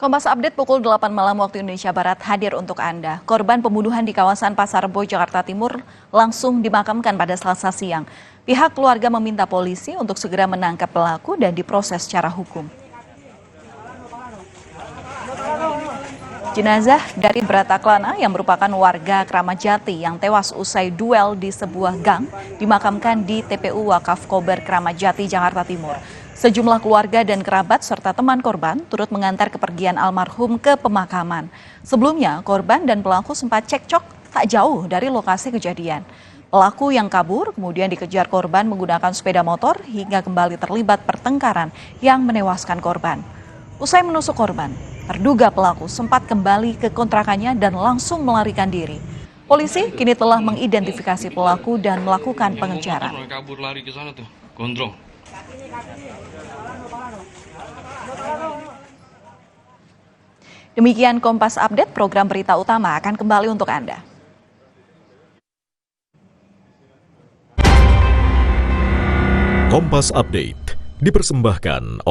Kompas Update pukul 8 malam waktu Indonesia Barat hadir untuk Anda. Korban pembunuhan di kawasan Pasar Rebo, Jakarta Timur langsung dimakamkan pada Selasa siang. Pihak keluarga meminta polisi untuk segera menangkap pelaku dan diproses secara hukum. Jenazah dari Brataklana yang merupakan warga Kramat Jati yang tewas usai duel di sebuah gang dimakamkan di TPU Wakaf Kober Kramat Jati, Jakarta Timur. Sejumlah keluarga dan kerabat serta teman korban turut mengantar kepergian almarhum ke pemakaman. Sebelumnya, korban dan pelaku sempat cekcok tak jauh dari lokasi kejadian. Pelaku yang kabur kemudian dikejar korban menggunakan sepeda motor hingga kembali terlibat pertengkaran yang menewaskan korban. Usai menusuk korban, terduga pelaku sempat kembali ke kontrakannya dan langsung melarikan diri. Polisi kini telah mengidentifikasi pelaku dan melakukan pengejaran. Kabur lari ke sana tuh, gondrong. Demikian Kompas Update, program berita utama akan kembali untuk Anda. Kompas Update dipersembahkan oleh